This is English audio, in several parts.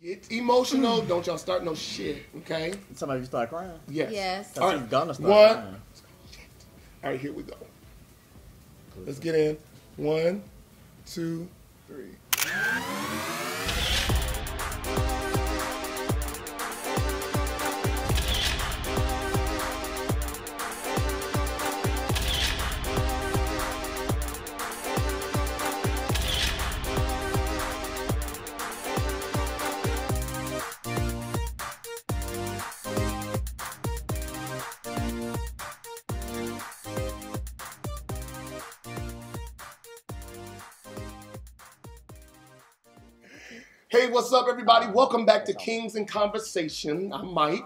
It's emotional. Don't y'all start no shit, okay? Somebody start crying? Yes. Yes. All right. She's gonna start crying. All right, here we go. Let's get in. 1, 2, 3. Hey, what's up, everybody? Welcome back to Kingz and Konversation. I'm Mike.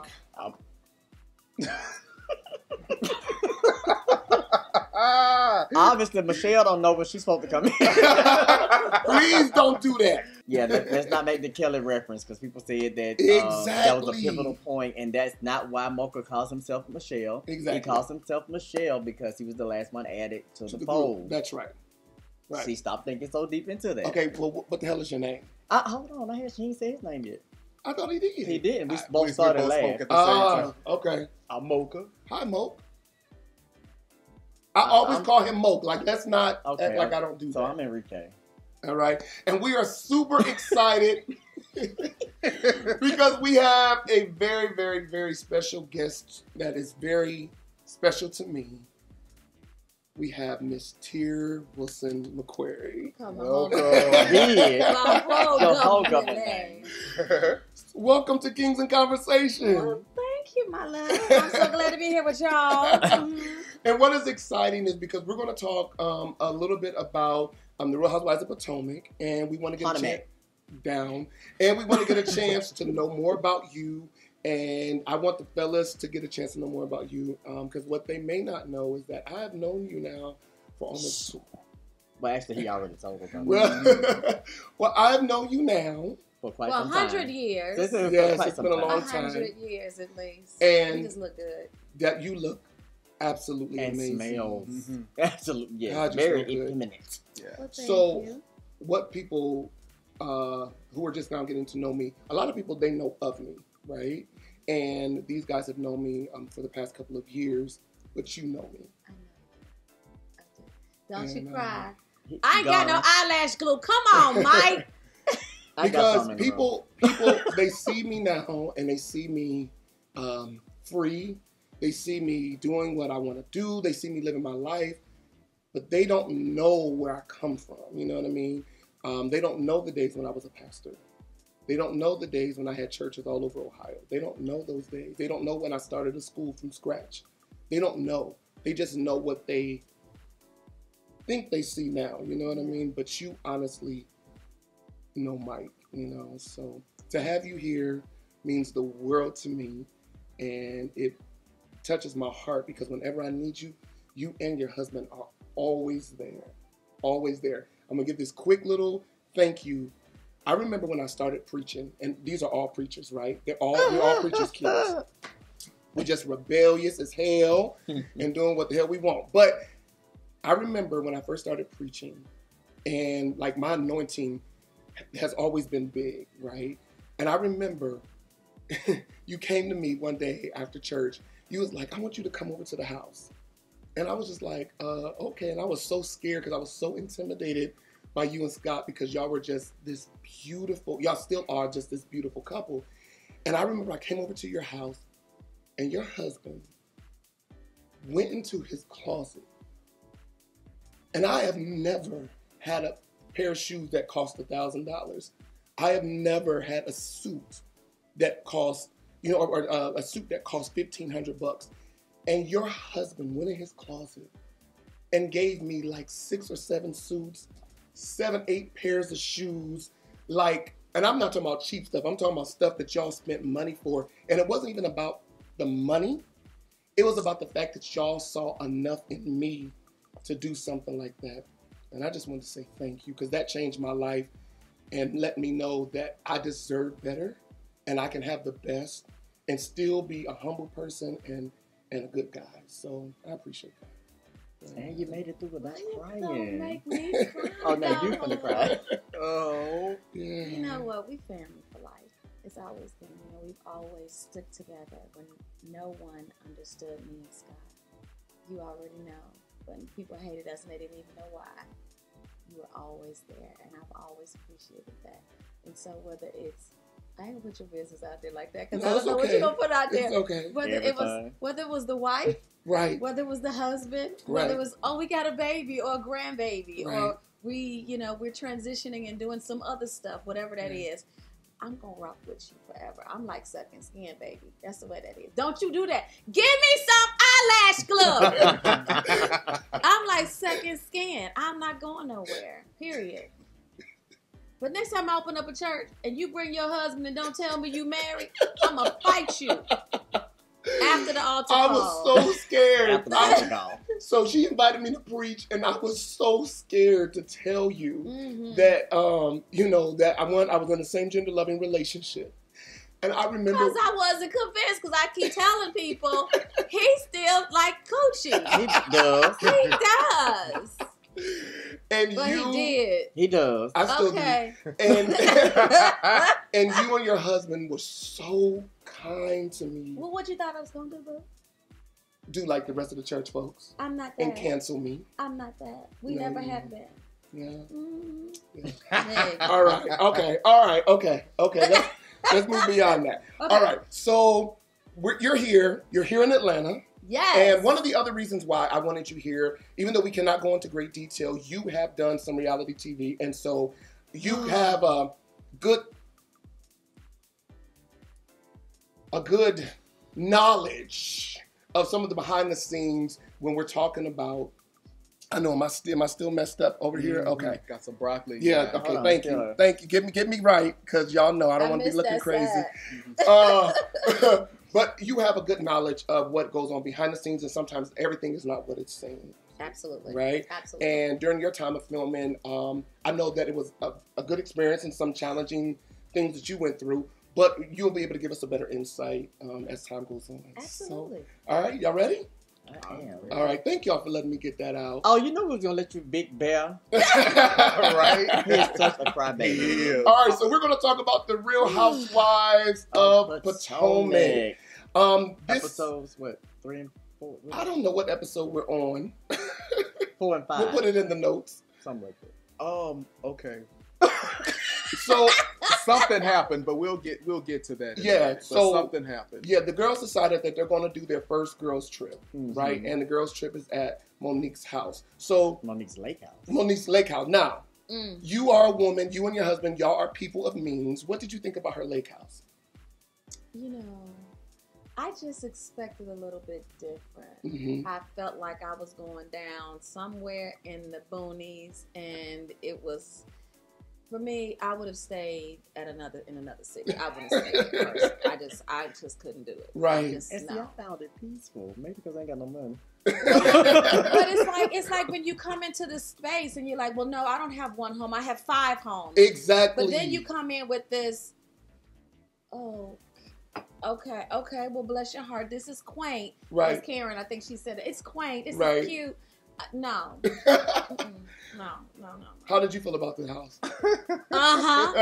Obviously, Michelle don't know when she's supposed to come in. Please don't do that. Yeah, let's not make the Kelly reference because people said that that was a pivotal point, and that's not why Mocha calls himself Michelle. Exactly. He calls himself Michelle because he was the last one added to the fold. Group. That's right. Right. See, stop thinking so deep into that. Okay, well, what the hell is your name? Hold on, he didn't say his name yet. I thought he did. He did, and we both started laughing. Okay. I'm Mocha. Hi, Moke. I always call him Moke. Like, let's not act like I don't do that. So I'm Enrique. All right. And we are super excited because we have a very, very, very special guest that is very special to me. We have Miss Tyear McCrary. Welcome to Kingz and Konversation. Well, thank you, my love. I'm so glad to be here with y'all. And what is exciting is because we're going to talk a little bit about the Real Housewives of Potomac, and we want to get we want to get a chance to know more about you. And I want the fellas to get a chance to know more about you, because what they may not know is that I have known you now for almost... Well, actually, he already told us. Well, I've known you now for quite some time. 100 years. Yes, it's been a long time. 100 years at least. And you just look good. That you look absolutely amazing. And smells. Mm-hmm. Absolutely, yeah. Very effeminate. Yeah. Well, so, what people who are just now getting to know me, a lot of people, they know of me, right? And these guys have known me for the past couple of years, but you know me. I know. Don't you cry. I ain't got no eyelash glue. Come on, Mike. Because people, they see me now and they see me free. They see me doing what I want to do. They see me living my life, but they don't know where I come from. You know what I mean? They don't know the days when I was a pastor. They don't know the days when I had churches all over Ohio. They don't know those days. They don't know when I started a school from scratch. They don't know. They just know what they think they see now. You know what I mean? But you honestly know Mike, you know. So to have you here means the world to me. And it touches my heart because whenever I need you, you and your husband are always there. Always there. I'm going to give this quick little thank you. I remember when I started preaching, and these are all preachers, right? We're all preachers' kids. We're just rebellious as hell and doing what the hell we want. But I remember when I first started preaching, and like my anointing has always been big, right? And I remember you came to me one day after church. You was like, I want you to come over to the house. And I was just like, okay. And I was so scared because I was so intimidated by you and Scott because y'all were just this beautiful, y'all still are just this beautiful couple. And I remember I came over to your house and your husband went into his closet. And I have never had a pair of shoes that cost $1,000. I have never had a suit that cost, you know, or a suit that cost $1,500. And your husband went in his closet and gave me like 6 or 7 suits, 7, 8 pairs of shoes, like, and I'm not talking about cheap stuff. I'm talking about stuff that y'all spent money for. And it wasn't even about the money. It was about the fact that y'all saw enough in me to do something like that. And I just wanted to say thank you because that changed my life and let me know that I deserve better and I can have the best and still be a humble person and a good guy. So I appreciate that. And you made it through without crying. Don't make me cry. Oh, no, you finna cry. Oh. Yeah. You know what? We family for life. It's always been, we've always stuck together when no one understood me and Scott. You already know. When people hated us and they didn't even know why, you were always there, and I've always appreciated that. And so whether it's, I ain't gonna put your business out there like that because I don't know what you're gonna put out there. It's okay. Whether it was the wife, right? Whether it was the husband, whether it was we got a baby or a grandbaby, or we're transitioning and doing some other stuff, whatever that is. I'm gonna rock with you forever. I'm like second skin, baby. That's the way that is. Don't you do that. Give me some eyelash glue. I'm like second skin. I'm not going nowhere. Period. But next time I open up a church and you bring your husband and don't tell me you married, I'm gonna fight you. After the altar call. I was so scared. After the altar call. So she invited me to preach, and I was so scared to tell you that, that I was in the same gender-loving relationship. And I remember... Because I wasn't convinced, because I keep telling people, he still like coochie. He does. He does. But he did. He does. I still do. And you and your husband were so kind to me. Well, what you thought I was going to do, boo? Do like the rest of the church folks. I'm not that. And cancel me. I'm not that. We never have been. Yeah. Mm-hmm. Yeah. All right. Okay. All right. Okay. Okay. Let's move beyond that. Okay. All right. So you're here. You're here in Atlanta. Yes. And one of the other reasons why I wanted you here, even though we cannot go into great detail, you have done some reality TV. And so you have a good knowledge of some of the behind the scenes when we're talking about, I know, am I still messed up over here? Okay. Got some broccoli. Yeah, okay, thank you. Thank you. Get me right, because y'all know I don't want to be looking crazy. But you have a good knowledge of what goes on behind the scenes, and sometimes everything is not what it's saying. Absolutely. Right? Absolutely. And during your time of filming, I know that it was a good experience and some challenging things that you went through, but you'll be able to give us a better insight as time goes on. Absolutely. So, all right, y'all ready? I am. All right, thank y'all for letting me get that out. Oh, you know we was going to let you big bear. Right? He's such a crybaby. Yeah. All right, so we're going to talk about the Real Housewives of Potomac. Episodes, what, 3 and 4? I don't know what episode we're on. 4 and 5. We'll put it in the notes. Something like that. Okay. So something happened, but we'll get to that. Yeah, so something happened. Yeah, the girls decided that they're going to do their first girls trip, right? And the girls trip is at Monique's house. So Monique's lake house. Monique's lake house. Now, you are a woman. You and your husband, y'all are people of means. What did you think about her lake house? I just expected a little bit different. I felt like I was going down somewhere in the boonies, and it was, for me, I would have stayed in another city. I wouldn't stay in person. I just couldn't do it. Right. I found it peaceful. Maybe because I ain't got no money. But it's like when you come into this space and you're like, well, no, I don't have one home. I have 5 homes. Exactly. But then you come in with this, okay, well, bless your heart. This is quaint. Right. As Karen, I think she said it. It's quaint. It's cute. No. No. How did you feel about the house? How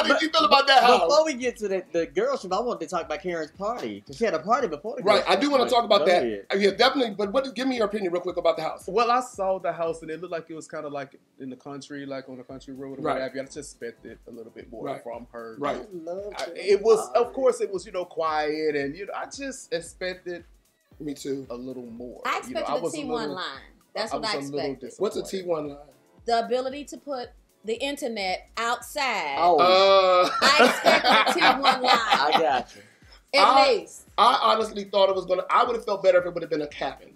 did you feel about that house? Before we get to the girls trip, I wanted to talk about Karen's party, because she had a party before the Right, I do want to talk about that. Yeah, definitely. But give me your opinion real quick about the house. Well, I saw the house, and it looked like it was kind of like in the country, like on a country road or what have you. I just expected a little bit more from her. Right. It was, of course, it was, quiet, and, I just expected Me too. a little more. I expected a T1 line. That's what I expected. What's a T1 line? The ability to put the internet outside. I expected a T1 line. I got you. At least. I honestly thought it was going to... I would have felt better if it would have been a cabin.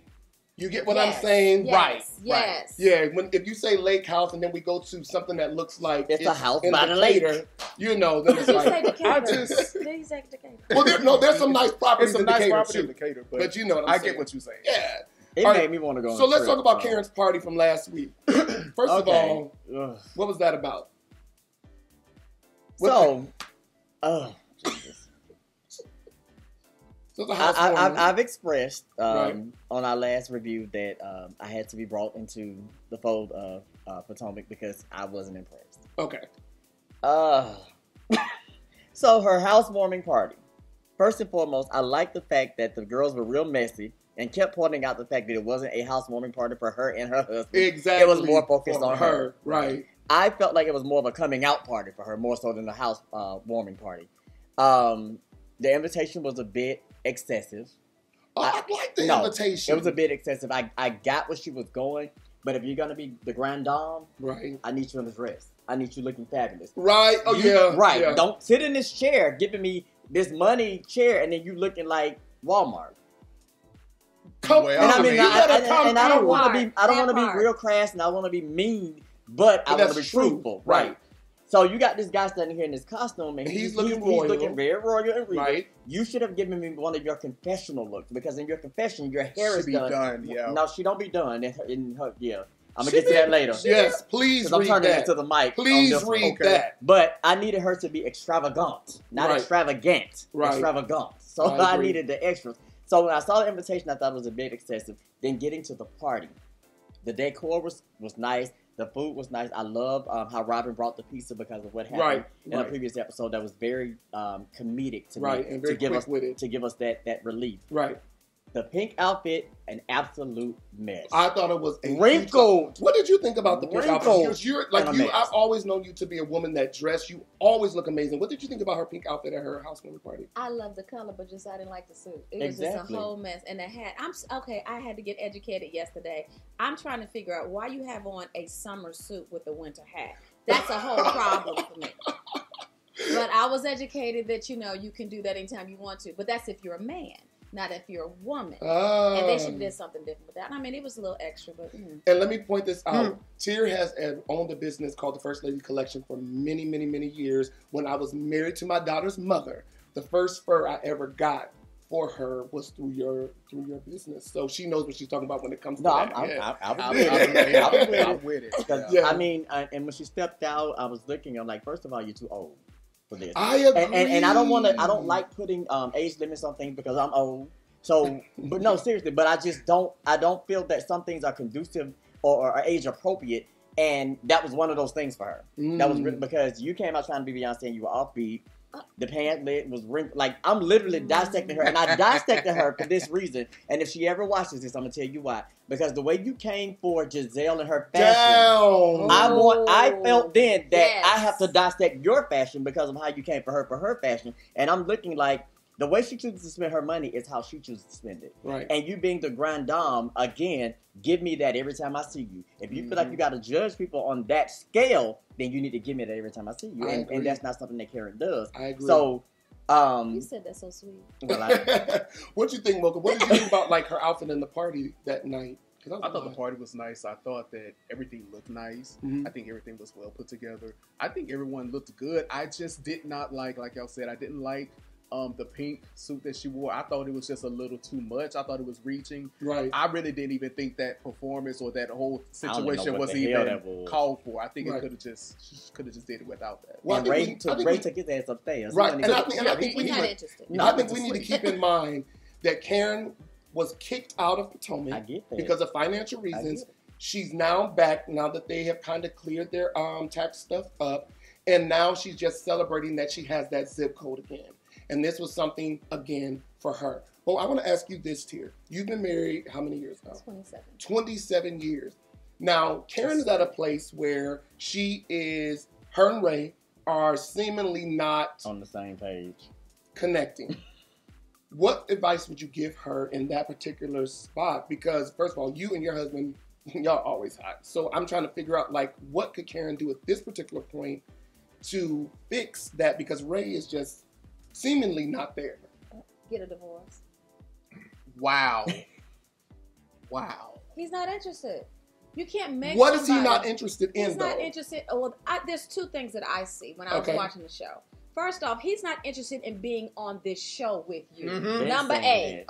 You get what I'm saying? Yes, right. Yeah, if you say lake house and then we go to something that looks like it's a house by the lake, then it's like... Did he say Decatur? Well, there's some nice properties in Decatur, too. But you know what I'm saying. I get what you're saying. Yeah. It made me want to go. So let's talk about Karen's party from last week. First of all, what was that about? So I've expressed on our last review that I had to be brought into the fold of Potomac because I wasn't impressed. Okay. So her housewarming party. First and foremost, I like the fact that the girls were real messy and kept pointing out the fact that it wasn't a housewarming party for her and her husband. Exactly. It was more focused on her. Right. I felt like it was more of a coming out party for her, more so than a house warming party. The invitation was a bit excessive. I like the invitation. It was a bit excessive. I got where she was going, but if you're going to be the grand dame, right, I need you in this dress. I need you looking fabulous. Right. Oh, yeah. Right. Yeah. Don't sit in this chair giving me this money chair and then you looking like Walmart. Come and I don't want to be real crass and I want to be mean, but I want to be truthful. Right. So you got this guy standing here in this costume and he's looking very royal and regal. Right. You should have given me one of your confessional looks because in your confession your hair is done. Yeah. No, she don't be done in her I'm going to get to that later. Yes, please read that. I'm turning it to the mic. Please read that. But I needed her to be extravagant, not extravagant. Right. Extravagant. So I needed the extras. So when I saw the invitation, I thought it was a bit excessive. Then getting to the party. The decor was nice. The food was nice. I love how Robin brought the pizza because of what happened in a previous episode. That was very comedic to me. And very quick with it. To give us that relief. Right. The pink outfit, an absolute mess. I thought it was wrinkled. What did you think about the pink outfit? Because you're I've always known you to be a woman that dressed. You always look amazing. What did you think about her pink outfit at her housewarming party? I love the color, but I didn't like the suit. It was just a whole mess. And the hat. I had to get educated yesterday. I'm trying to figure out why you have on a summer suit with a winter hat. That's a whole problem for me. But I was educated that you can do that anytime you want to. But that's if you're a man. Not if you're a woman. And they should have did something different with that. I mean, it was a little extra, but... And let me point this out. Tyear has owned a business called the First Lady Collection for many, many, many years. When I was married to my daughter's mother, the first fur I ever got for her was through your business. So she knows what she's talking about when it comes to that. I'm with it. I mean, and when she stepped out, I was looking, I'm like, first of all, you're too old. For this. I agree. And I don't like putting age limits on things because I'm old. So, but no, seriously, but I don't feel that some things are conducive or are age appropriate. And that was one of those things for her. That was really, because you came out trying to be Beyonce and you were offbeat. The pant leg was wrinkled. Like, I'm literally dissecting her. And I dissected her for this reason. And if she ever watches this, I'm going to tell you why. Because the way you came for Giselle and her fashion, I felt then that I have to dissect your fashion because of how you came for her fashion. And I'm looking like, the way she chooses to spend her money is how she chooses to spend it. Right. And you being the grand dame, again, give me that every time I see you. If you feel like you got to judge people on that scale, then you need to give me that every time I see you. And that's not something that Karen does. I agree. So, you said that so sweet. Well, what you think, Mocha? What did you think about like her outfit in the party that night? I thought the party was nice. I thought that everything looked nice. I think everything was well put together. I think everyone looked good. I just did not like y'all said, I didn't like the pink suit that she wore. I thought it was just a little too much. I thought it was reaching. Right. I really didn't even think that performance or that whole situation was even called for. I think it could have just did it without that. Well, Ray took his ass upstairs. Right. And I think we need to keep in mind that Karen was kicked out of Potomac because of financial reasons. She's now back now that they have kind of cleared their tax stuff up. And now she's just celebrating that she has that zip code again. And this was something, again, for her. Well, I want to ask you this, Tyear. You've been married how many years now? 27. 27 years. Now, Karen is at a place where her and Ray are seemingly not... on the same page. Connecting. What advice would you give her in that particular spot? Because, first of all, you and your husband, y'all always hot. So I'm trying to figure out, like, what could Karen do at this particular point to fix that? Because Ray is just... seemingly not there. Get a divorce. Wow. He's not interested. You can't make What is he not interested in, He's not interested. Well, there's two things that I see when I was watching the show. First off, he's not interested in being on this show with you. Mm-hmm. Number A.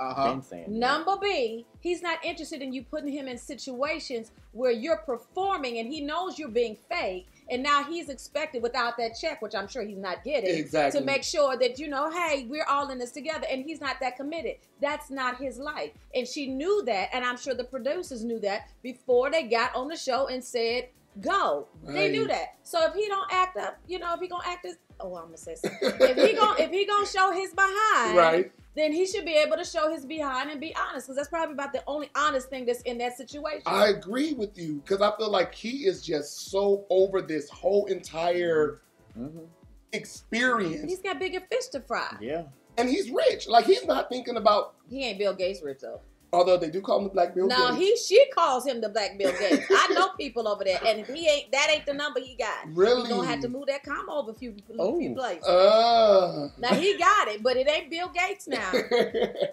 Number B, he's not interested in you putting him in situations where you're performing and he knows you're being fake. And now he's expected without that check, which I'm sure he's not getting, to make sure that, hey, we're all in this together. And he's not that committed. That's not his life. And she knew that. And I'm sure the producers knew that before they got on the show and said, go. Right. They knew that. So if he don't act up, if he gonna act as, I'm gonna say something. if he gonna show his behind, right, then he should be able to show his behind and be honest, because that's probably about the only honest thing that's in that situation. I agree with you, because I feel like he is just so over this whole entire experience. He's got bigger fish to fry. Yeah. And he's rich. Like, he's not thinking about... He ain't Bill Gates rich, though. Although they do call him the Black Bill Gates. No, she calls him the Black Bill Gates. I know people over there, and if that ain't the number he got. Really? He's gonna have to move that comma over a few places. Now he got it, but it ain't Bill Gates now.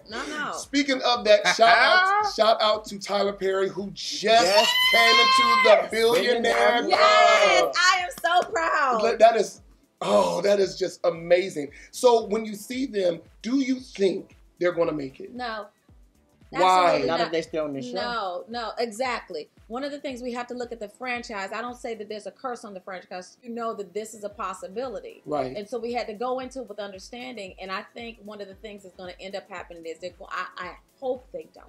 No. Speaking of that, shout out to Tyler Perry, who just came into the billionaire. Yes, I am so proud. That is just amazing. So when you see them, do you think they're gonna make it? No. Why? Not if they're still on the show. No, exactly. One of the things we have to look at the franchise. I don't say that there's a curse on the franchise. You know that this is a possibility. Right. And so we had to go into it with understanding. And I think one of the things that's going to end up happening is I hope they don't.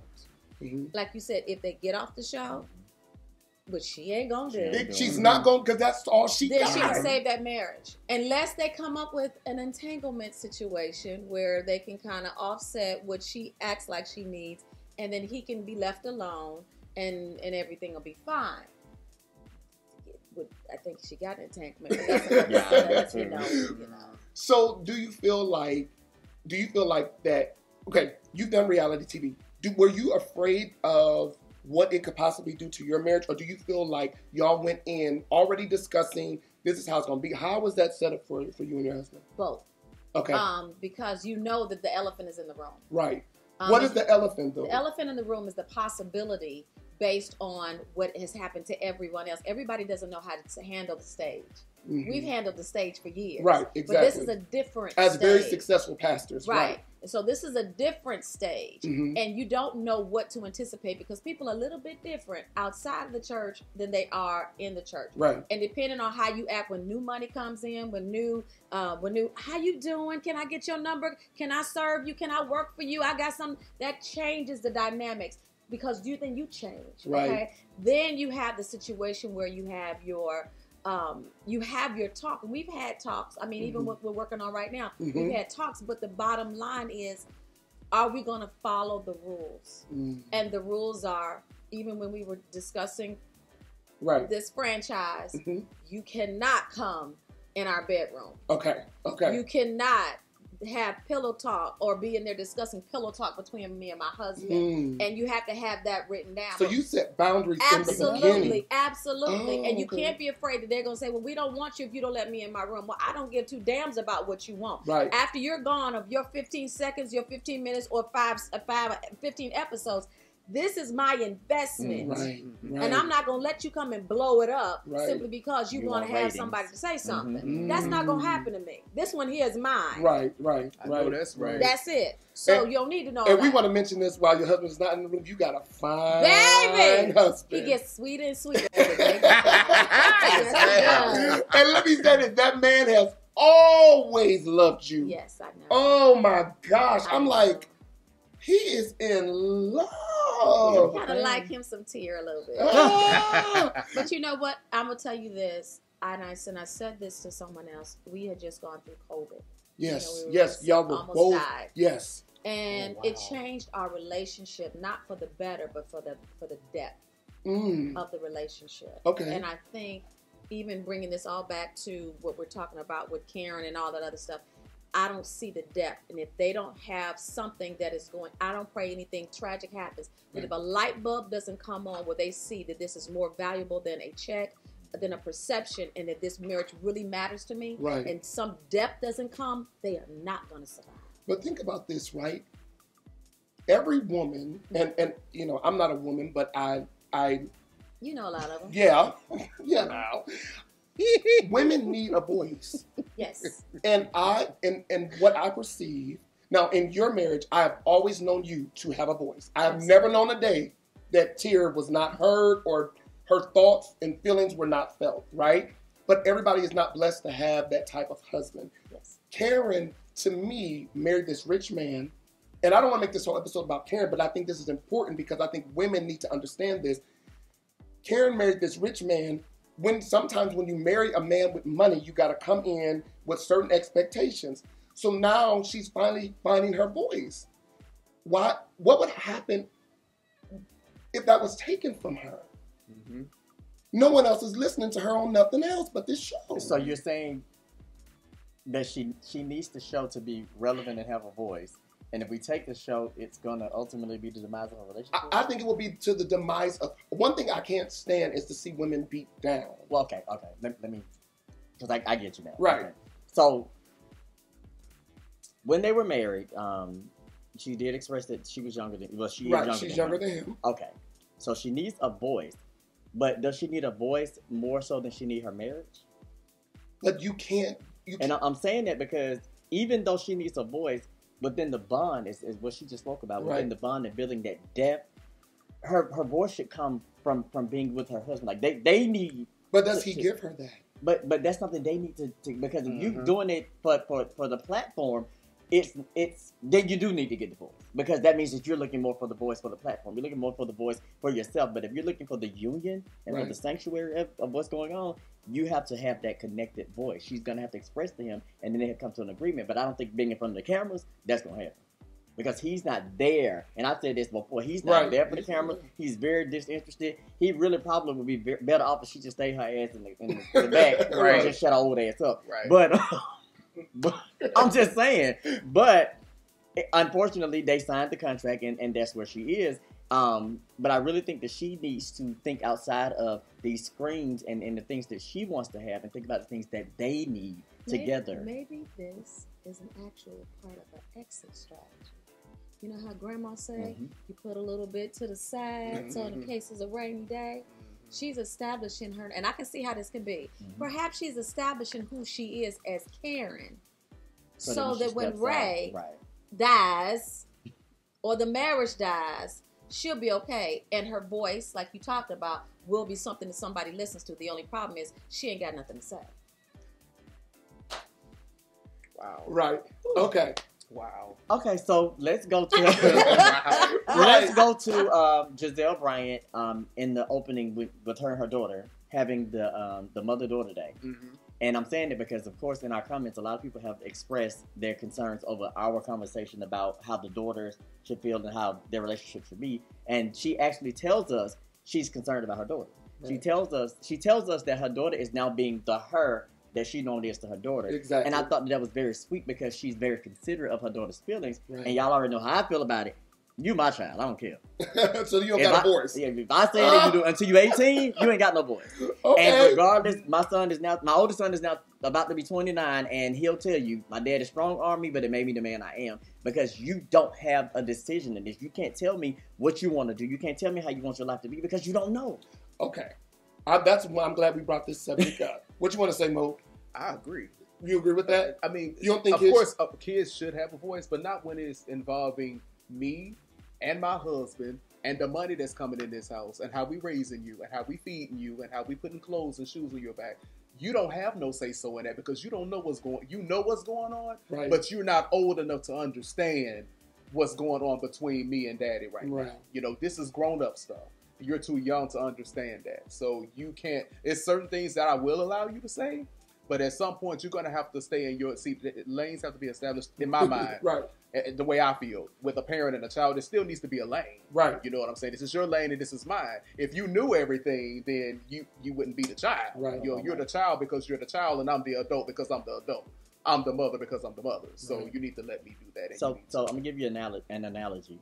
Mm-hmm. Like you said, if they get off the show, which she ain't going to do. She's not going, because that's all she got. Then she can save that marriage. Unless they come up with an entanglement situation where they can kind of offset what she acts like she needs, and then he can be left alone, and everything will be fine. I think she got an entanglement. That's So do you feel like that, okay, you've done reality TV. Were you afraid of what it could possibly do to your marriage, or do you feel like y'all went in already discussing this is how it's going to be? How was that set up for you and your husband? Both. Okay. Because you know that the elephant is in the room. Right. What is the elephant, though? The elephant in the room is the possibility based on what has happened to everyone else. Everybody doesn't know how to handle the stage. Mm-hmm. We've handled the stage for years. Right, exactly. But this is a different stage. As very successful pastors. Right. So this is a different stage. Mm-hmm. And you don't know what to anticipate because people are a little bit different outside of the church than they are in the church. Right. And depending on how you act when new money comes in, when new, how you doing? Can I get your number? Can I serve you? Can I work for you? I got something that changes the dynamics because you change. Right. Okay. Then you have the situation where you have your talk. And we've had talks. I mean, even what we're working on right now, we've had talks. But the bottom line is, are we going to follow the rules? And the rules are, even when we were discussing this franchise, you cannot come in our bedroom. Okay. You cannot have pillow talk or be in there discussing pillow talk between me and my husband. And you have to have that written down. So you set boundaries in the beginning. Absolutely. And you can't be afraid that they're going to say, well, we don't want you if you don't let me in my room. Well, I don't give two damns about what you want. Right. After you're gone of your 15 seconds, your 15 minutes, or 15 episodes, this is my investment. Right. And I'm not going to let you come and blow it up simply because you want to have somebody to say something. That's not going to happen to me. This one here is mine. Right. I know that's right. That's it. So you don't need to know And we want to mention this while your husband's not in the room. You got a fine husband. He gets sweeter and sweeter. And let me say this. That man has always loved you. Yes, I know. Oh, my gosh. I'm like, he is in love. You kind of like him some Tyear a little bit. But you know what? I'm going to tell you this. And I said this to someone else. We had just gone through COVID. Yes. Y'all were both. Died. Yes. And it changed our relationship, not for the better, but for the depth of the relationship. Okay. And I think even bringing this all back to what we're talking about with Karen and all that other stuff, I don't see the depth. And if they don't have something that is going, I don't pray anything tragic happens. But if a light bulb doesn't come on where they see that this is more valuable than a check, than a perception, and that this marriage really matters to me, and some depth doesn't come, they are not going to survive. But think about this, right? Every woman, and you know, I'm not a woman, but I you know a lot of them. Yeah, you know. Women need a voice. Yes. And what I perceive now in your marriage, I have always known you to have a voice. I have never known a day that Tyear was not heard or her thoughts and feelings were not felt, right? But everybody is not blessed to have that type of husband. Yes. Karen, to me, married this rich man. And I don't want to make this whole episode about Karen, but I think this is important because I think women need to understand this. Karen married this rich man. Sometimes when you marry a man with money, you got to come in with certain expectations. So now she's finally finding her voice. What would happen if that was taken from her? Mm-hmm. No one else is listening to her on nothing else but this show. So you're saying that she needs the show to be relevant and have a voice. And if we take the show, it's going to ultimately be the demise of a relationship? I think it will be to the demise of... One thing I can't stand is to see women beat down. Well, okay. Let me... Because I get you now. Right. Okay. So, when they were married, she did express that she was younger than... Well, she is younger she's younger than him. Okay. So, she needs a voice. But does she need a voice more so than she need her marriage? But you can't... And I'm saying that because even though she needs a voice... But then the bond is what she just spoke about. Within the bond and building that depth, her voice should come from being with her husband. Like they need. But does he give her that? But that's something they need to because if you doing it for the platform, it's then you do need to get the voice because that means that you're looking more for the voice for the platform. You're looking more for the voice for yourself. But if you're looking for the union and for the sanctuary of what's going on, you have to have that connected voice. She's going to have to express to him, and then they have come to an agreement. But I don't think being in front of the cameras, that's going to happen. Because he's not there. And I said this before. He's not there for the cameras. He's very disinterested. He really probably would be better off if she just stayed her ass in the back and just shut her old ass up. Right. But I'm just saying. But unfortunately, they signed the contract, and that's where she is. But I really think that she needs to think outside of these screens and the things that she wants to have and think about the things that they need together. Maybe this is an actual part of an exit strategy. You know how grandma say, you put a little bit to the side so in the case of a rainy day? She's establishing her, and I can see how this can be. Perhaps she's establishing who she is as Karen. So that when Ray dies or the marriage dies, she'll be okay. And her voice, like you talked about, will be something that somebody listens to. The only problem is she ain't got nothing to say. Wow. Right. Okay. Wow. Okay, so let's go to Giselle Bryant in the opening with her and her daughter having the mother-daughter day. And I'm saying it because, of course, in our comments, a lot of people have expressed their concerns over our conversation about how the daughters should feel and how their relationship should be. And she actually tells us she's concerned about her daughter. Right. She tells us that her daughter is now being the her that she normally is to her daughter. Exactly. And I thought that was very sweet because she's very considerate of her daughter's feelings. Right. And y'all already know how I feel about it. You my child. I don't care. So you don't got a voice. Yeah, if I say that you do until you're 18, you ain't got no voice. Okay. And regardless, my oldest son is now about to be 29, and he'll tell you, my dad is strong-armed me, but it made me the man I am. Because you don't have a decision in this. You can't tell me what you want to do. You can't tell me how you want your life to be because you don't know. Okay. That's why I'm glad we brought this subject up. What you want to say, Mo? I agree. You agree with that? I mean, you don't think of course, kids should have a voice, but not when it's involving me and my husband and the money that's coming in this house and how we raising you and how we feeding you and how we putting clothes and shoes on your back. You don't have no say so in that because you don't know what's going. You know what's going on, right. But you're not old enough to understand what's going on between me and Daddy right now. You know, this is grown up stuff. You're too young to understand that, so you can't. It's certain things that I will allow you to say, but at some point you're gonna have to stay in your seat. Lanes have to be established in my mind, right? The way I feel with a parent and a child, there still needs to be a lane, right? You know what I'm saying? This is your lane and this is mine. If you knew everything, then you wouldn't be the child, right? You're the child because you're the child, and I'm the adult because I'm the adult. I'm the mother because I'm the mother. So you need to let me do that. So I'm gonna give you an analogy.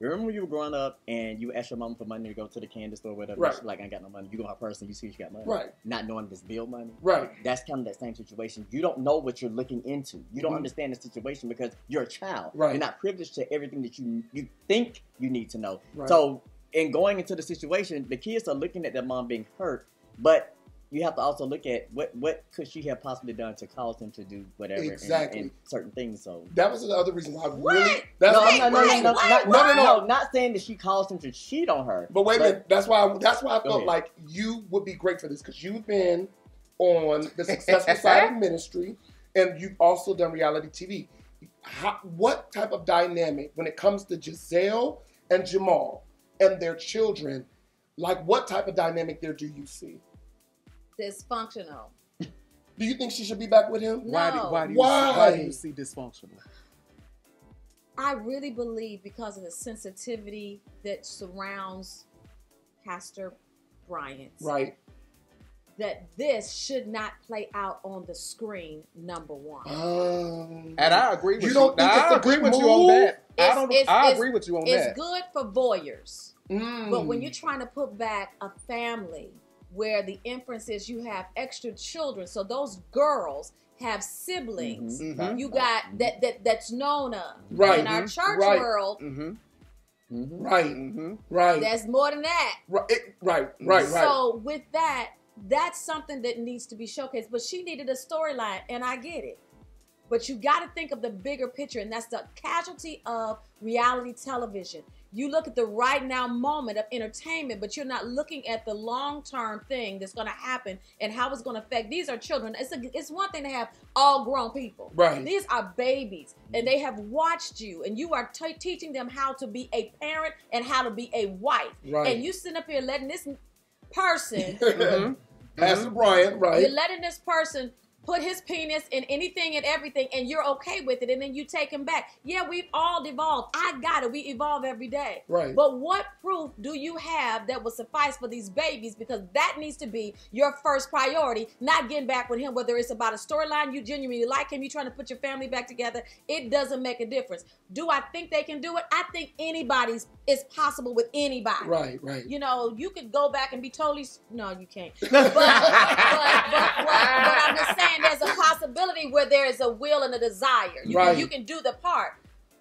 Remember when you were growing up and you asked your mom for money to go to the candy store or whatever? Right. She's like, I ain't got no money. You go to her purse and you see she got money. Right. Not knowing this bill money. Right. That's kind of that same situation. You don't know what you're looking into. You don't understand the situation because you're a child. Right. You're not privileged to everything that you think you need to know. Right. So in going into the situation, the kids are looking at their mom being hurt, but you have to also look at what could she have possibly done to cause him to do whatever and certain things. So that was the other reason why I really. No, not saying that she caused him to cheat on her. But wait a minute, that's why I felt like you would be great for this, because you've been on the successful side of ministry, and you've also done reality TV. What type of dynamic when it comes to Giselle and Jamal and their children? Like, what type of dynamic there do you see? Dysfunctional. Do you think she should be back with him? No. Why do you see dysfunctional? I really believe because of the sensitivity that surrounds Pastor Bryant. Right. That this should not play out on the screen, number one. And I agree with you. You don't think it's a good move? On that. I agree with you on that. It's good for voyeurs. But when you're trying to put back a family where the inference is you have extra children, so those girls have siblings. You got that's known of. Right. In our church world. Right. There's more than that. Right. So with that, that's something that needs to be showcased. But she needed a storyline, and I get it. But you got to think of the bigger picture, and that's the casualty of reality television. You look at the right now moment of entertainment, but you're not looking at the long-term thing that's going to happen and how it's going to affect. These are children. It's one thing to have all grown people. Right. These are babies, and they have watched you, and you are teaching them how to be a parent and how to be a wife. Right. And you sit up here letting this person, Pastor Bryant, right? You're letting this person put his penis in anything and everything, and you're okay with it, and then you take him back. Yeah, we've all evolved. I got it. We evolve every day. Right. But what proof do you have that will suffice for these babies? Because that needs to be your first priority, not getting back with him, whether it's about a storyline, you genuinely like him, you're trying to put your family back together. It doesn't make a difference. Do I think they can do it? I think it's possible with anybody. Right. You know, you could go back and be totally, no, you can't. But I'm just saying, there's a possibility where there is a will and a desire. You can do the part.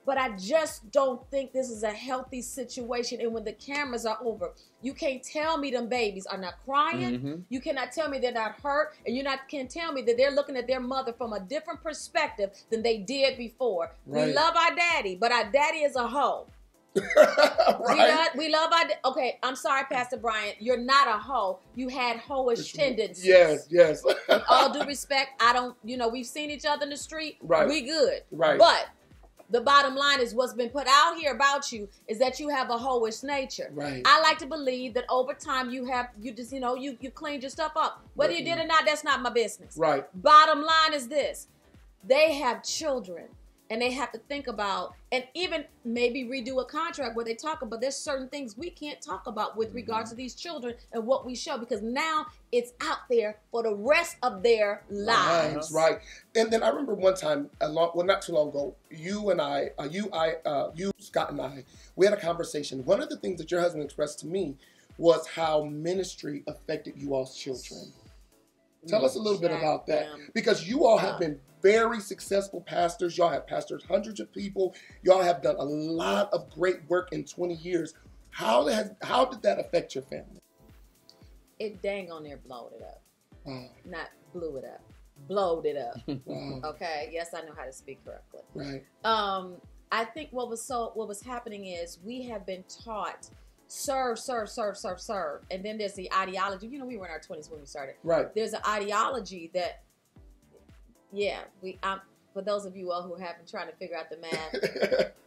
But I just don't think this is a healthy situation. And when the cameras are over, you can't tell me them babies are not crying. You cannot tell me they're not hurt. And you can't tell me that they're looking at their mother from a different perspective than they did before. Right. We love our daddy, but our daddy is a hoe. Right. We love our... Okay, I'm sorry, Pastor Bryant. You're not a hoe. You had hoish tendencies. Yes. With all due respect, I don't... we've seen each other in the street. Right. We good. Right. But the bottom line is what's been put out here about you is that you have a hoish nature. Right. I like to believe that over time you cleaned your stuff up. Whether you did or not, that's not my business. Right. Bottom line is this. They have children. And they have to think about, and even maybe redo a contract where they talk about there's certain things we can't talk about with regards to these children and what we show, because now it's out there for the rest of their lives. Right. And then I remember one time, not too long ago, you, Scott and I, we had a conversation. One of the things that your husband expressed to me was how ministry affected you all's children. Tell us a little bit about that, because you all have been very successful pastors. Y'all have pastored hundreds of people. Y'all have done a lot of great work in 20 years. How did that affect your family? It dang on there blowed it up. Wow. Not blew it up. Blowed it up. Wow. Okay. Yes, I know how to speak correctly. Right. I think what was happening is we have been taught serve. And then there's the ideology. We were in our 20s when we started. Right. There's an ideology that, for those of you all who have been trying to figure out the math,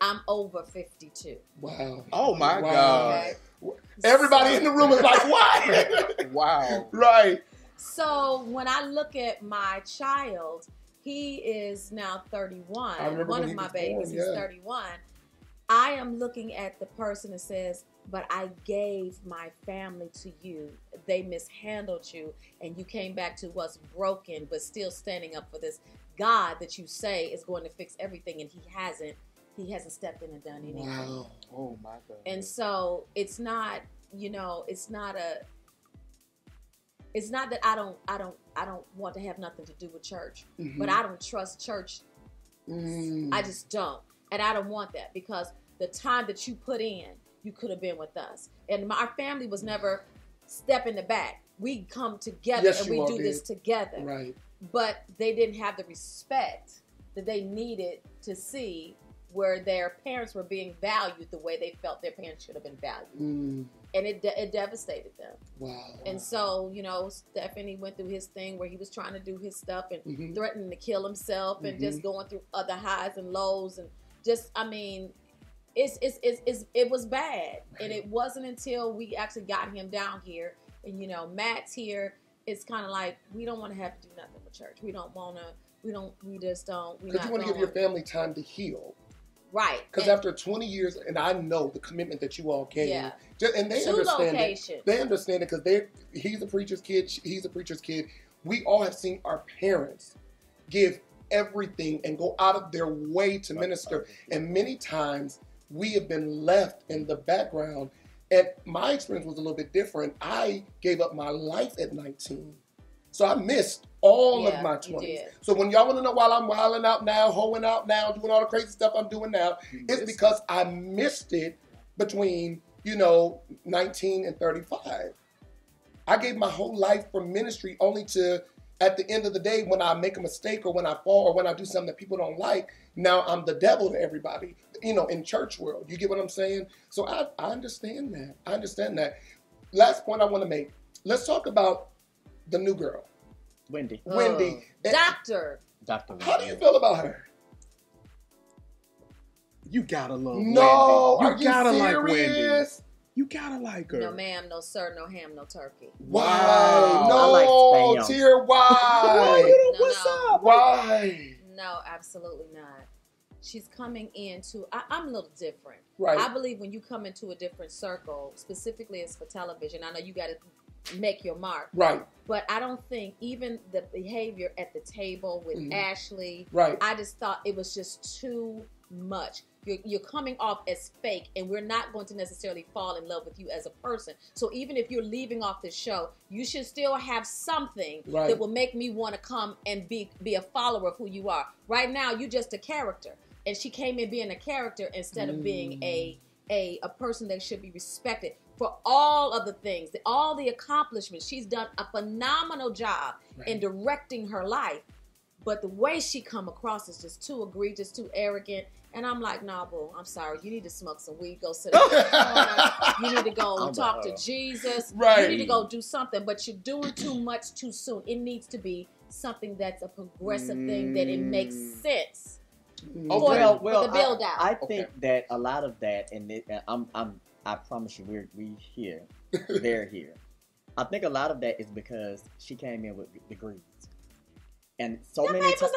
I'm over 52. Wow. Oh, my God. Okay. Everybody in the room is like, what? Wow. Right. So when I look at my child, he is now 31. I remember one when of my was babies, born, he's 31. I am looking at the person that says, but I gave my family to you. They mishandled you, and you came back to what's broken, but still standing up for this God that you say is going to fix everything, and He hasn't. He hasn't stepped in and done anything. Wow. Oh my God. And so it's not, it's not that I don't want to have nothing to do with church, but I don't trust church. I just don't, and I don't want that, because the time that you put in, you could have been with us. And our family was never step in the back. We come together and we do this together. Right. But they didn't have the respect that they needed to see where their parents were being valued the way they felt their parents should have been valued. And it devastated them. Wow. And so, you know, Stephanie went through his thing where he was trying to do his stuff and threatening to kill himself and just going through other highs and lows and just, I mean, it was bad. Right. And it wasn't until we actually got him down here and, you know, Matt's here. It's kind of like, we don't want to have to do nothing with church. We don't want to, we just don't. Because you want to give your family time to heal. Right. Because after 20 years, and I know the commitment that you all gave, and they understand it. They understand it because he's a preacher's kid, he's a preacher's kid. We all have seen our parents give everything and go out of their way to minister. And many times we have been left in the background. And my experience was a little bit different. I gave up my life at 19. So I missed all of my 20s. So when y'all want to know why I'm wilding out now, hoeing out now, doing all the crazy stuff I'm doing now, it's because I missed it between, 19 and 35. I gave my whole life for ministry only to, at the end of the day, when I make a mistake or when I fall or when I do something that people don't like, now I'm the devil to everybody, in church world. You get what I'm saying? So I understand that. I understand that. Last point I want to make. Let's talk about the new girl. Wendy. Doctor. How do you feel about her? You gotta love No, Wendy. You gotta serious? like Wendy. You gotta like her. No ma'am, no sir, no ham, no turkey. Why? No, I like Tyear, why? What's up? Why? No, absolutely not. She's coming into, I'm a little different. Right. I believe when you come into a different circle, specifically it's for television, I know you got to make your mark. Right. But I don't think even the behavior at the table with Ashley, right. I just thought it was just too much. You're coming off as fake, and we're not going to necessarily fall in love with you as a person. So even if you're leaving off the show, you should still have something that will make me want to come and be a follower of who you are. Right now, you're just a character. And she came in being a character instead of being a person that should be respected for all of the things, all the accomplishments. She's done a phenomenal job in directing her life. But the way she come across is just too egregious, too arrogant. And I'm like, nah, boo, I'm sorry. You need to smoke some weed, go sit in the corner. You need to go talk to Jesus. Right. You need to go do something. But you're doing too much too soon. It needs to be something that's a progressive thing, that it makes sense. For the build out. I think that a lot of that, and I promise you, we here, they're here. I think a lot of that is because she came in with degrees. And so many times, but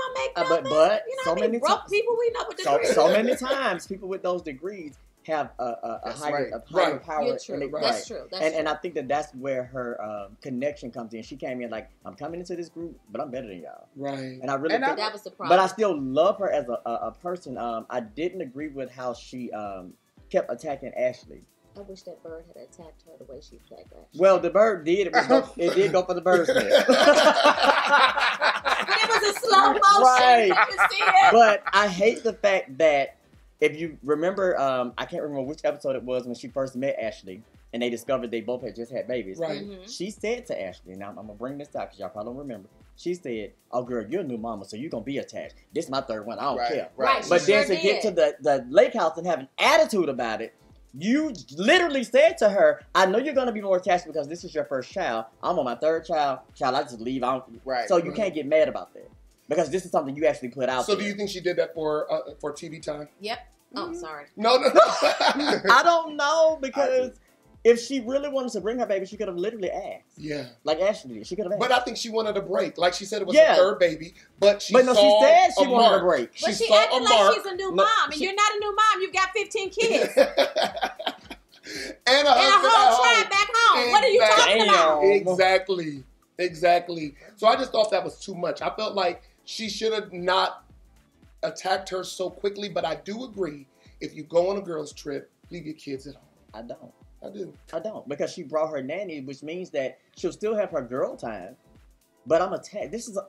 so many times, people we know with degrees. So many times, people with those degrees have a higher power. You're true. That's true. And I think that's where her connection comes in. She came in like, I'm coming into this group, but I'm better than y'all. Right. And I really think that was the problem. But I still love her as a person. I didn't agree with how she kept attacking Ashley. I wish that bird had attacked her the way she attacked Ashley. Well, the bird did. It did go for the bird's nest. But it was a slow motion. Right. You can see it. But I hate the fact that, if you remember, I can't remember which episode it was when she first met Ashley, and they discovered they both had just had babies. Right. She said to Ashley, now I'm going to bring this out because y'all probably don't remember. She said, oh, girl, you're a new mama, so you're going to be attached. This is my third one. I don't care. Right. But then to get to the lake house and have an attitude about it, you literally said to her, I know you're going to be more attached because this is your first child. I'm on my third child. I just leave. So you can't get mad about that. Because this is something you actually put out there. So do you think she did that for TV time? Yep. Oh, sorry. No. I don't know, because if she really wanted to bring her baby, she could have literally asked. Yeah. Like Ashley did. She could have asked. But I think she wanted a break. Like she said, it was her third baby. But she said she wanted a break. But she acted like she's a new mom. And you're not a new mom. You've got 15 kids. and a whole tribe back home. What are you talking about? Exactly. So I just thought that was too much. I felt like she should have not attacked her so quickly. But I do agree, if you go on a girls' trip, leave your kids at home. I don't. I don't, because she brought her nanny, which means that she'll still have her girl time. But I'm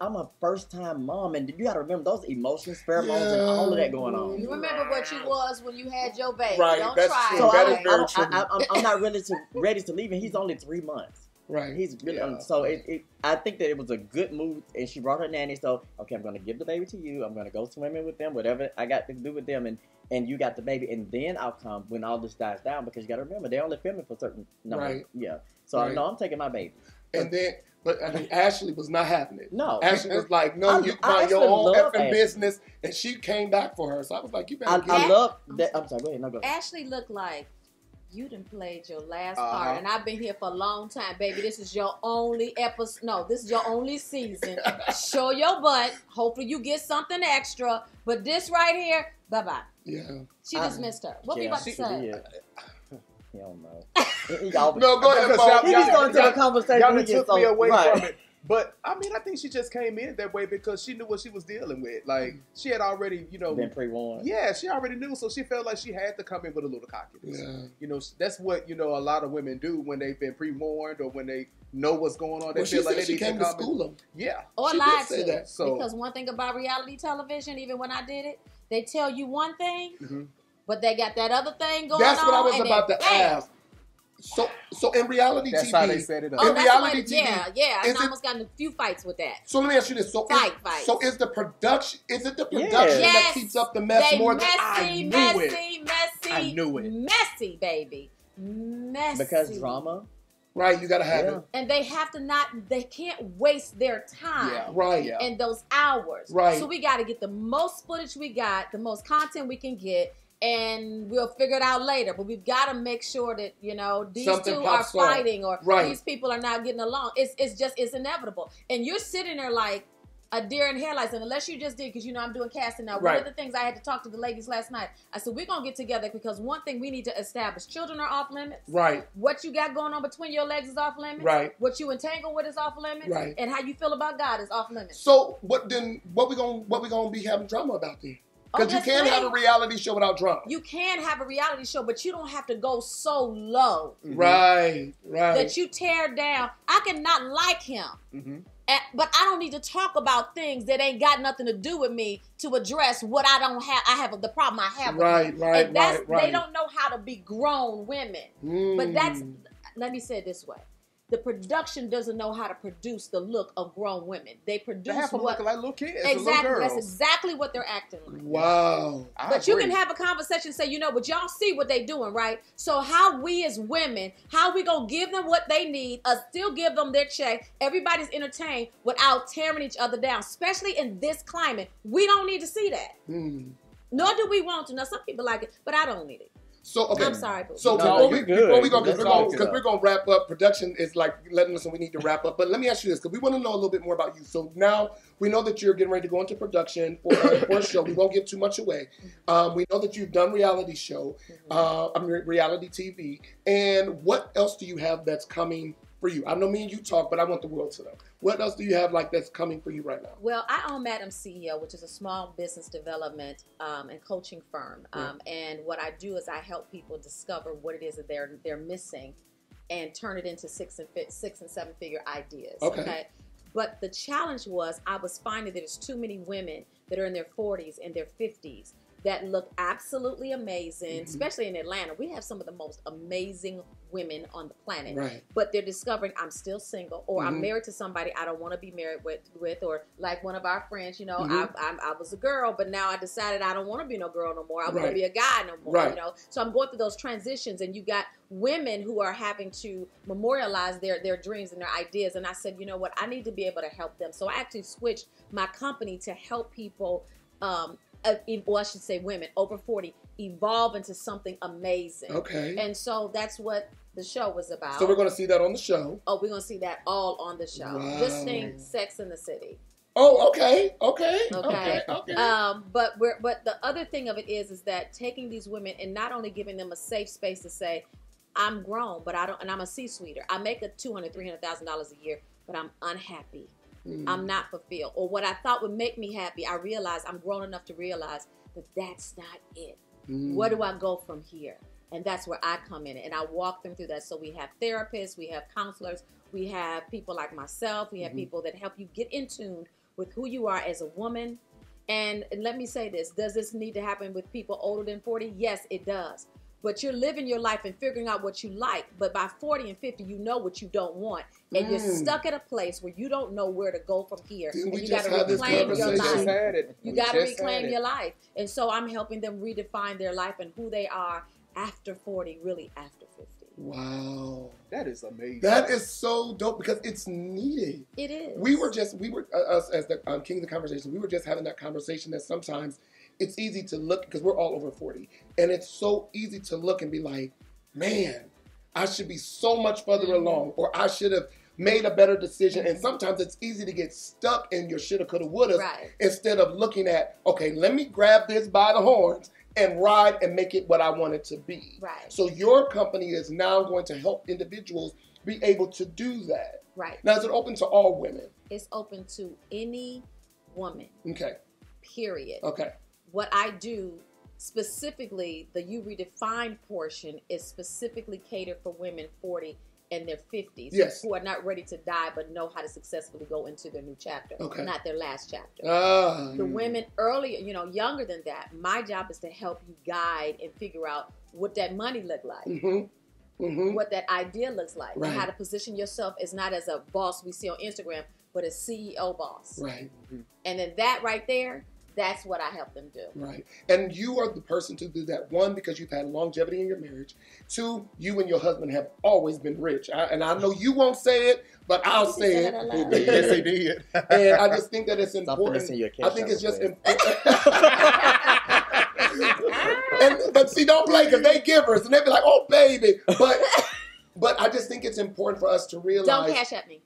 I'm a first time mom, and you got to remember those emotions, pheromones, and all of that going on. You remember what you was when you had your baby. Right, don't that's try. true. So that is very true. I'm not ready to leave, and he's only 3 months. Right. He's really so I think that it was a good move, and she brought her nanny. So okay, I'm going to give the baby to you. I'm going to go swimming with them, whatever I got to do with them, and you got the baby, and then I'll come when all this dies down, because you got to remember they're only filming for certain number. Right. Yeah. So I know I'm taking my baby. And then, but I mean, Ashley was not having it. No. Ashley was like, no, you mind your own effing business, and she came back for her. So I was like, you better. I love that. I'm sorry. Go ahead. No, go ahead. Ashley looked like you done played your last part, and I've been here for a long time, baby. This is your only episode. No, this is your only season. Show your butt. Hopefully you get something extra. But this right here, bye-bye. Yeah. She dismissed her. What we about to say? He don't know. No, go ahead, Paul. He's going to the conversation. Y'all took me away from it. But I mean, I think she just came in that way because she knew what she was dealing with. Like, she had already, been pre-warned. Yeah, she already knew, so she felt like she had to come in with a little cockiness. Yeah. That's what a lot of women do when they've been pre-warned or when they know what's going on. They feel like they she came to school them. Yeah, or lied to that. So, because one thing about reality television, even when I did it, they tell you one thing, but they got that other thing going on. That's what I was about to ask. So in reality that's TV, how they set it up. In reality TV, I almost got in a few fights with that. So let me ask you this: so fights. So is the production? Is it the production that keeps up the mess more than I knew it? Messy, baby, messy. Because drama. Right, you gotta have it, and they have to they can't waste their time, in those hours, right. So we got to get the most footage we got, the most content we can get. And we'll figure it out later. But we've got to make sure that, these something two are fighting or right. these people are not getting along. It's inevitable. And you're sitting there like a deer in headlights. And unless you just did, because, I'm doing casting now. Right. One of the things I had to talk to the ladies last night, I said, we're going to get together because one thing we need to establish, children are off limits. Right. What you got going on between your legs is off limits. Right. What you entangle with is off limits. Right. And how you feel about God is off limits. So what we gonna be having drama about then? Because you can't have a reality show without drama. You can have a reality show, but you don't have to go so low. Right. That you tear down. I cannot like him. But I don't need to talk about things that ain't got nothing to do with me to address what I don't have. I have the problem I have with him. Right. They don't know how to be grown women. But let me say it this way. The production doesn't know how to produce the look of grown women. They produce have them looking like little kids, exactly. Little girls. That's exactly what they're acting like. Wow. But you can have a conversation and say, but y'all see what they doing, right? So how we as women, how we gonna give them what they need, still give them their check, everybody's entertained without tearing each other down, especially in this climate. We don't need to see that. Nor do we want to. Now, some people like it, but I don't need it. So okay. I'm sorry, boo. So before we go, because we're gonna wrap up. Production is like letting us know we need to wrap up. But let me ask you this, because we want to know a little bit more about you. So now we know that you're getting ready to go into production for a show. We won't give too much away. We know that you've done reality show, reality TV. And what else do you have that's coming for you? I know me and you talk, but I want the world to know. What else do you have that's coming for you right now? Well, I own Madam CEO, which is a small business development and coaching firm. And what I do is I help people discover what it is that they're missing and turn it into 6 and 7 figure ideas. Okay. But the challenge was I was finding that there's too many women that are in their 40s and their 50s that look absolutely amazing, especially in Atlanta. We have some of the most amazing women on the planet. Right. But they're discovering I'm still single, or I'm married to somebody I don't want to be married with, or like one of our friends, I was a girl, but now I decided I don't want to be no girl no more. I want to be a guy no more, So I'm going through those transitions, and you got women who are having to memorialize their dreams and their ideas. And I said, you know what? I need to be able to help them. So I actually switched my company to help people, I should say women over 40, evolve into something amazing. Okay. And so that's what the show was about. So we're going to see that on the show. Oh, we're going to see that all on the show. Wow. Just think Sex in the City. Oh, okay. But the other thing of it is that taking these women and not only giving them a safe space to say, I'm grown, but I'm a C-suiter. I make $200,000, $300,000 a year, but I'm unhappy. I'm not fulfilled. Or what I thought would make me happy, I realized I'm grown enough to realize that that's not it. Where do I go from here? And that's where I come in. And I walk them through that. So we have therapists, we have counselors, we have people like myself, we have people that help you get in tune with who you are as a woman. And let me say this, does this need to happen with people older than 40? Yes, it does. but you're living your life and figuring out what you like. But by 40 and 50, you know what you don't want. And you're stuck at a place where you don't know where to go from here. And you got to reclaim your life. You got to reclaim your life. And so I'm helping them redefine their life and who they are after 40, really after 50. Wow. That is amazing. That is so dope because it's needed. It is. We were us as the Kingz of Conversation, we were just having that conversation that sometimes it's easy to look, because we're all over 40, and it's so easy to look and be like, man, I should be so much further along, or I should have made a better decision. And sometimes it's easy to get stuck in your shoulda, coulda, woulda, instead of looking at, okay, let me grab this by the horns and ride and make it what I want it to be. Right. So your company is now going to help individuals be able to do that. Right. Now, is it open to all women? It's open to any woman. Okay. Period. Okay. What I do specifically, the You Redefine portion is specifically catered for women 40 and their 50s who are not ready to die but know how to successfully go into their new chapter, not their last chapter. The women earlier, younger than that, my job is to help you guide and figure out what that money look like, what that idea looks like, and how to position yourself as not as a boss we see on Instagram, but a CEO boss. Right. And then that right there, that's what I help them do. Right. And you are the person to do that. One, because you've had longevity in your marriage. Two, you and your husband have always been rich. And I know you won't say it, but I'll say it. Yes, he did. And I just think that it's important. I think it's just important. But see, don't play, because they givers. And they be like, oh, baby. But I just think it's important for us to realize. Don't cash at me.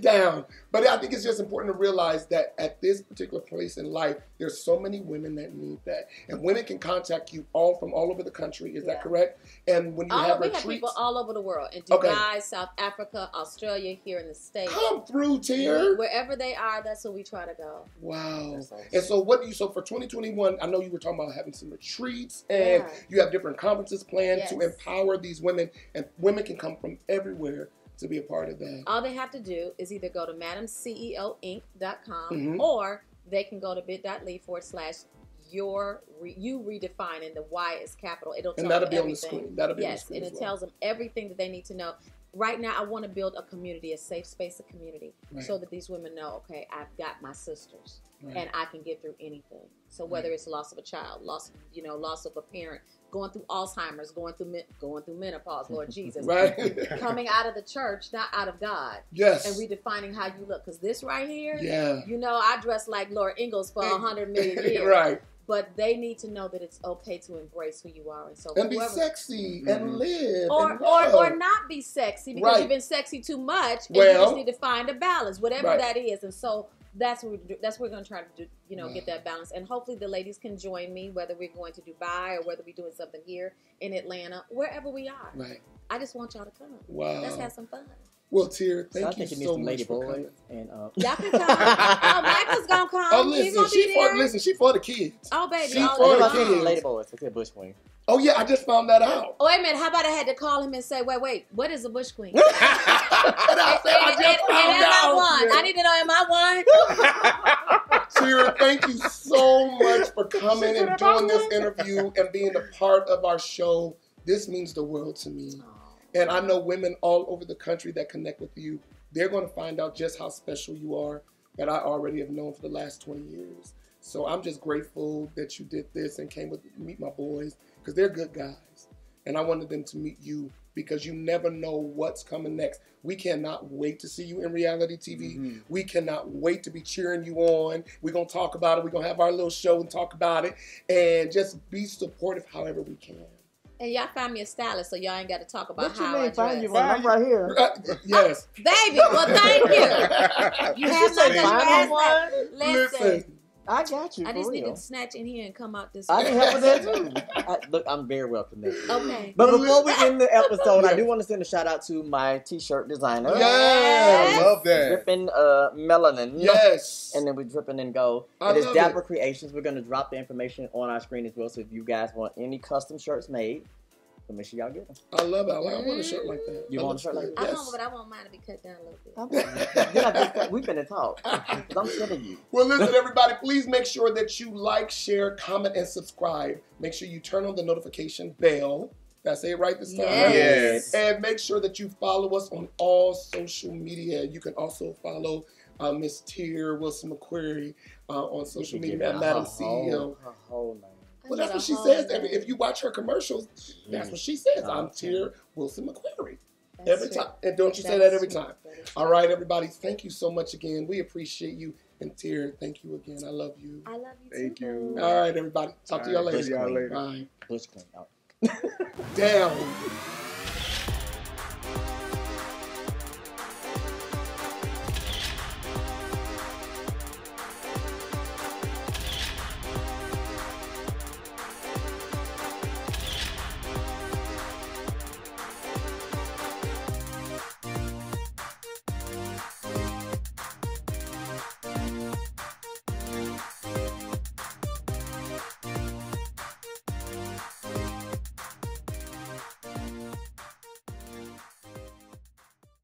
Down. But I think it's just important to realize that at this particular place in life, there's so many women that need that. And women can contact you from all over the country. Is that correct? And when you have retreats. We have people all over the world. In Dubai, South Africa, Australia, here in the States. Come through, Tyear. Wherever they are, that's where we try to go. Wow. Awesome. And so so for 2021, I know you were talking about having some retreats, and you have different conferences planned to empower these women, and women can come from everywhere to be a part of that. All they have to do is either go to madamceoinc.com or they can go to bit.ly/you redefine, and the Y is capital. It'll tell them everything. On the screen. That'll be on the screen. And it tells them everything that they need to know. Right now, I want to build a community, a safe space, a community, so that these women know, okay, I've got my sisters, and I can get through anything. So whether it's loss of a child, loss of a parent, going through Alzheimer's, going through menopause, Lord Jesus, coming out of the church, not out of God, and redefining how you look. Because this right here, I dress like Laura Ingalls for 100 million years, but they need to know that it's okay to embrace who you are, and so be sexy and live, or not be sexy because you've been sexy too much, and you just need to find a balance, whatever that is, and so. That's what we're going to try to do, get that balance. And hopefully the ladies can join me, whether we're going to Dubai or whether we're doing something here in Atlanta, wherever we are. Right. I just want y'all to come. Wow. Let's have some fun. Well, Tyear, thank you so much for coming. Y'all can come. Michael's going to come. Oh, listen, she for the kids. Oh, baby. She for the kids. Lady boys. It's a bush queen. Oh, yeah, I just found that out. Oh, wait a minute. How about I had to call him and say, wait, what is a bush queen? I need to know, am I one? Tyear, thank you so much for coming and doing this interview and being a part of our show. This means the world to me. And I know women all over the country that connect with you, they're going to find out just how special you are that I already have known for the last 20 years. So I'm just grateful that you did this and came to meet my boys, because they're good guys. And I wanted them to meet you because you never know what's coming next. We cannot wait to see you in reality TV. We cannot wait to be cheering you on. We're going to talk about it. We're going to have our little show and talk about it. And just be supportive however we can. And y'all find me a stylist, so y'all ain't got to talk about how I dress. Find you? I'm right here. Yes. Baby, well, thank you. You have my last name. Listen. I got you. I just need to snatch in here and come out this way. I can help with that too. Look, I'm very well connected. Okay. But before we end the episode, I do want to send a shout out to my t-shirt designer. Yes. I love that. Dripping melanin. Yes. And then we're dripping in gold. It is Dapper Creations. We're going to drop the information on our screen as well. So if you guys want any custom shirts made, so make sure y'all get them. I love it. I want a shirt like that. You want a shirt like that? I know, but I want mine to be cut down a little bit. We've been in talk. Because I'm sick of you. Well, listen, everybody, please make sure that you like, share, comment, and subscribe. Make sure you turn on the notification bell Did I say it right this time? Yes. And make sure that you follow us on all social media. You can also follow Miss Tyear McCrary on social media at Madam CEO. Her whole name. Well, that's what she says. If you watch her commercials, that's what she says. I'm Tyear McCrary. Every time. And don't you say that every time. All right, everybody. Thank you so much again. We appreciate you. And Tyear, thank you again. I love you. I love you too. Thank you. All right, everybody. Talk to y'all later. Bush Queen. Bye. Bush Queen. Down.